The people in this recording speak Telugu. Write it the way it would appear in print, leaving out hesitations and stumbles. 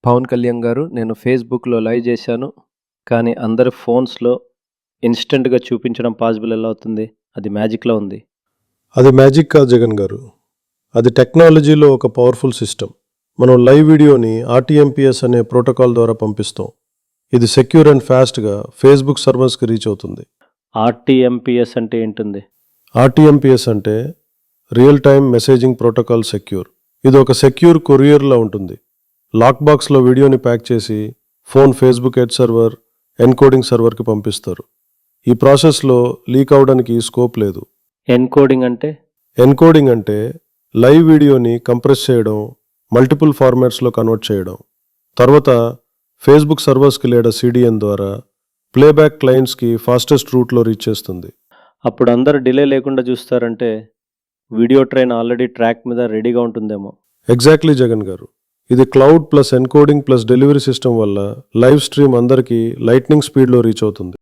పవన్ కళ్యాణ్ గారు, నేను ఫేస్‌బుక్‌లో లైవ్ చేశాను. కానీ అందరి ఫోన్స్‌లో ఇన్‌స్టంట్‌గా చూపించడం పాసిబుల్ ఎలా అవుతుంది? అది మ్యాజిక్‌లా ఉంది. అది మ్యాజిక్ కాదు జగన్ గారు. అది టెక్నాలజీలో ఒక పవర్ఫుల్ సిస్టమ్. మనం లైవ్ వీడియోని ఆర్టీఎంపీఎస్ అనే ప్రోటోకాల్ ద్వారా పంపిస్తాం. ఇది సెక్యూర్ అండ్ ఫాస్ట్గా ఫేస్బుక్ సర్వర్స్కి రీచ్ అవుతుంది. ఆర్టీఎంపీఎస్ అంటే ఏంటుంది? ఆర్టీఎంపీఎస్ అంటే real time messaging protocol secure. ఇది ఒక సెక్యూర్ కొరియర్లా ఉంటుంది. లాక్ బాక్స్లో వీడియోని ప్యాక్ చేసి ఫోన్ ఫేస్బుక్ ఎడ్ సర్వర్, ఎన్కోడింగ్ సర్వర్కి పంపిస్తారు. ఈ ప్రాసెస్లో లీక్ అవడానికి స్కోప్ లేదు. ఎన్కోడింగ్ అంటే? ఎన్కోడింగ్ అంటే లైవ్ వీడియోని కంప్రెస్ చేయడం, మల్టిపుల్ ఫార్మాట్స్లో కన్వర్ట్ చేయడం, తర్వాత ఫేస్బుక్ సర్వర్స్కి లేదా సిడిఎన్ ద్వారా ప్లేబ్యాక్ క్లయింట్స్కి ఫాస్టెస్ట్ రూట్లో రీచ్ చేస్తుంది. అప్పుడు అందరూ డిలే లేకుండా చూస్తారంటే వీడియో ట్రైన్ ఆల్రెడీ ట్రాక్ మీద రెడీగా ఉంటుందేమో. ఎగ్జాక్ట్లీ జగన్ గారు. ఇది cloud plus encoding plus delivery system వల్ల లైవ్ స్ట్రీమ్ అందరికీ లైట్నింగ్ స్పీడ్లో రీచ్ అవుతుంది.